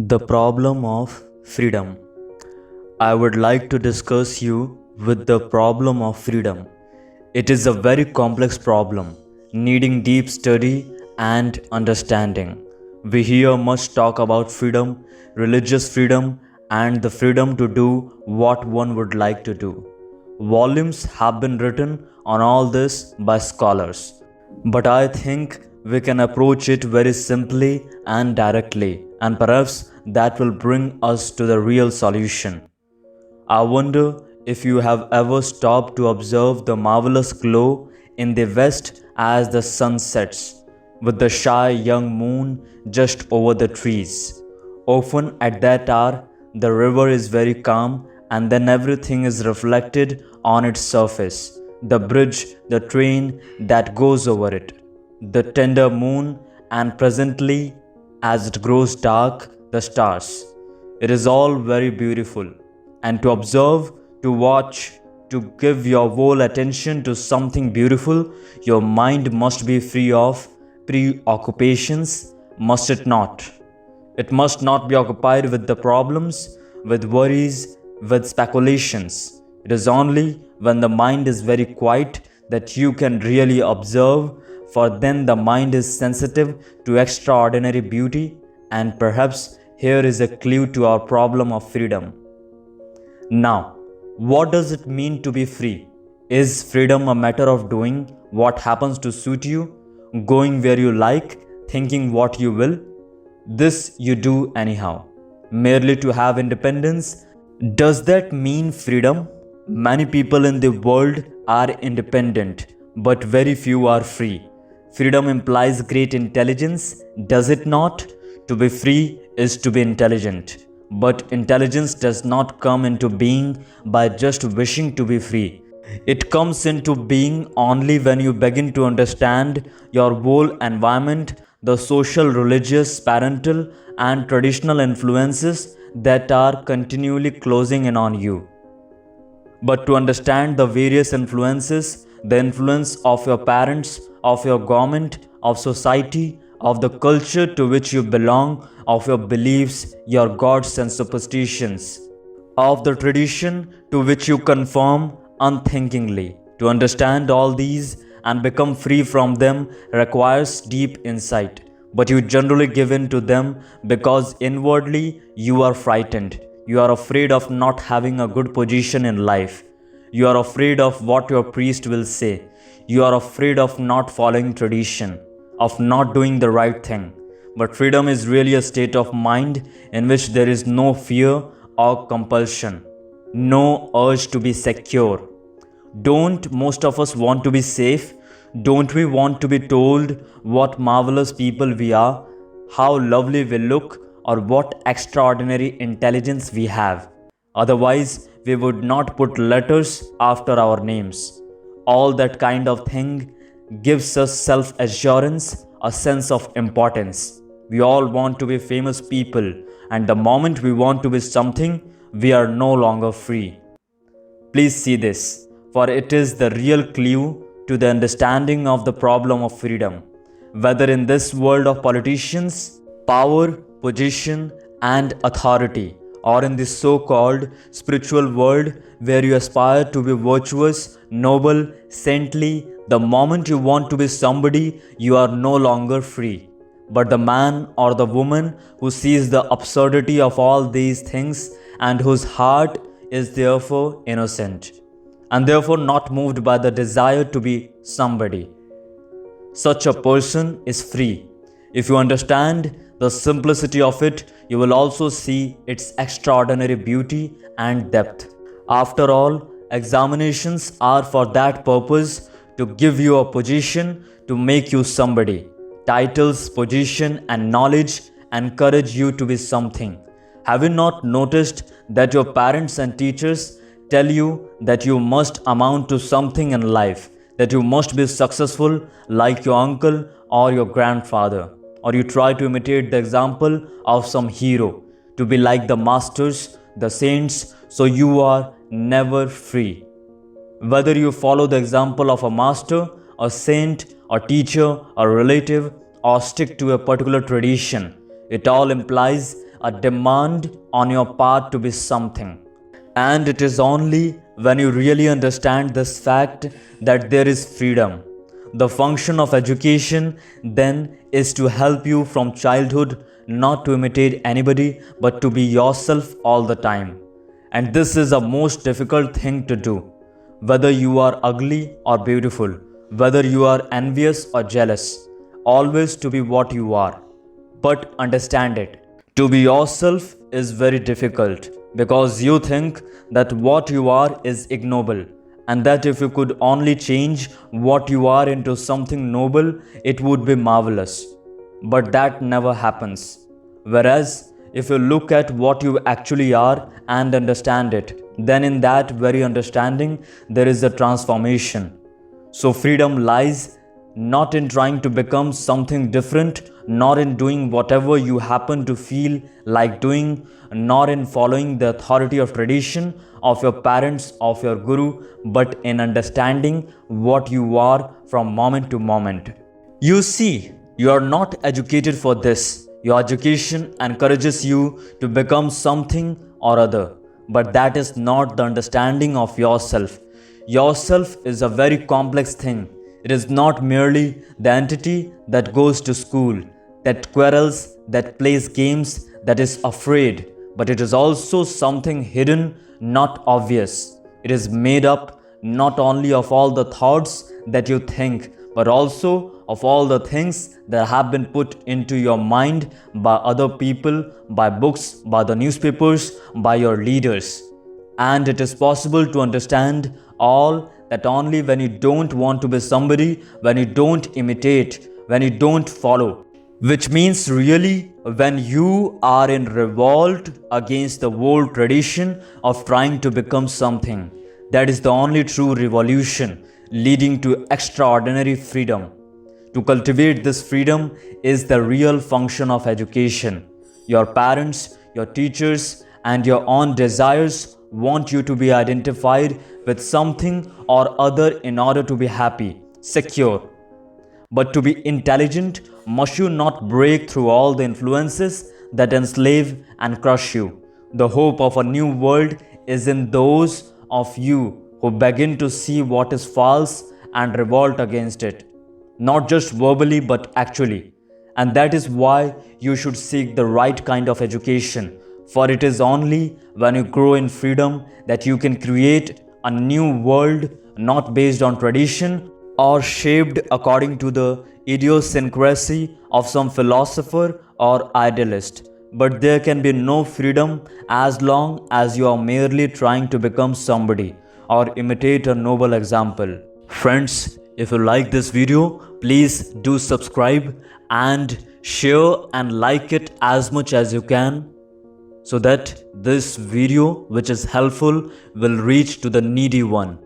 The problem of freedom. I would like to discuss you with the problem of freedom. It is a very complex problem, needing deep study and understanding. We hear much talk about freedom, religious freedom, and the freedom to do what one would like to do. Volumes have been written on all this by scholars. But I think we can approach it very simply and directly, and perhaps that will bring us to the real solution. I wonder if you have ever stopped to observe the marvelous glow in the west as the sun sets, with the shy young moon just over the trees. Often at that hour, the river is very calm, and then everything is reflected on its surface: the bridge, the train that goes over it, the tender moon, and presently, as it grows dark, the stars. It is all very beautiful. And to observe, to watch, to give your whole attention to something beautiful, your mind must be free of preoccupations, must it not? It must not be occupied with the problems, with worries, with speculations. It is only when the mind is very quiet that you can really observe, for then the mind is sensitive to extraordinary beauty, and perhaps here is a clue to our problem of freedom. Now, what does it mean to be free? Is freedom a matter of doing what happens to suit you, going where you like, thinking what you will? This you do anyhow, merely to have independence. Does that mean freedom? Many people in the world are independent, but very few are free. Freedom implies great intelligence, does it not? To be free is to be intelligent. But intelligence does not come into being by just wishing to be free. It comes into being only when you begin to understand your whole environment, the social, religious, parental, and traditional influences that are continually closing in on you. But to understand the various influences, the influence of your parents, of your government, of society, of the culture to which you belong, of your beliefs, your gods and superstitions, of the tradition to which you conform unthinkingly. To understand all these and become free from them requires deep insight, but you generally give in to them because inwardly you are frightened. You are afraid of not having a good position in life. You are afraid of what your priest will say. You are afraid of not following tradition, of not doing the right thing. But freedom is really a state of mind in which there is no fear or compulsion, no urge to be secure. Don't most of us want to be safe? Don't we want to be told what marvelous people we are, how lovely we look, or what extraordinary intelligence we have? Otherwise, we would not put letters after our names. All that kind of thing gives us self-assurance, a sense of importance. We all want to be famous people, and the moment we want to be something, we are no longer free. Please see this, for it is the real clue to the understanding of the problem of freedom. Whether in this world of politicians, power, position, and authority, or in this so-called spiritual world where you aspire to be virtuous, noble, saintly, the moment you want to be somebody, you are no longer free. But the man or the woman who sees the absurdity of all these things and whose heart is therefore innocent, and therefore not moved by the desire to be somebody, such a person is free. If you understand the simplicity of it, you will also see its extraordinary beauty and depth. After all, examinations are for that purpose, to give you a position, to make you somebody. Titles, position, and knowledge encourage you to be something. Have you not noticed that your parents and teachers tell you that you must amount to something in life, that you must be successful like your uncle or your grandfather? Or you try to imitate the example of some hero, to be like the masters, the saints, so you are never free. Whether you follow the example of a master, a saint, a teacher, a relative, or stick to a particular tradition, it all implies a demand on your part to be something. And it is only when you really understand this fact that there is freedom. The function of education then is to help you from childhood not to imitate anybody but to be yourself all the time. And this is a most difficult thing to do. Whether you are ugly or beautiful, whether you are envious or jealous, always to be what you are. But understand it. To be yourself is very difficult because you think that what you are is ignoble, and that if you could only change what you are into something noble, it would be marvelous. But that never happens. Whereas, if you look at what you actually are and understand it, then in that very understanding, there is a transformation. So, freedom lies not in trying to become something different, nor in doing whatever you happen to feel like doing, nor in following the authority of tradition, of your parents, of your guru, but in understanding what you are from moment to moment. You see, you are not educated for this. Your education encourages you to become something or other, but that is not the understanding of yourself. Yourself is a very complex thing. It is not merely the entity that goes to school, that quarrels, that plays games, that is afraid, but it is also something hidden, not obvious. It is made up not only of all the thoughts that you think, but also of all the things that have been put into your mind by other people, by books, by the newspapers, by your leaders. And it is possible to understand all that only when you don't want to be somebody, when you don't imitate, when you don't follow. Which means really when you are in revolt against the old tradition of trying to become something. That is the only true revolution leading to extraordinary freedom. To cultivate this freedom is the real function of education. Your parents, your teachers, and your own desires want you to be identified with something or other in order to be happy, secure. But to be intelligent, must you not break through all the influences that enslave and crush you? The hope of a new world is in those of you who begin to see what is false and revolt against it. Not just verbally but actually. And that is why you should seek the right kind of education. For it is only when you grow in freedom that you can create a new world not based on tradition or shaped according to the idiosyncrasy of some philosopher or idealist. But there can be no freedom as long as you are merely trying to become somebody or imitate a noble example. Friends, if you like this video, please do subscribe and share and like it as much as you can, so that this video, which is helpful, will reach to the needy one.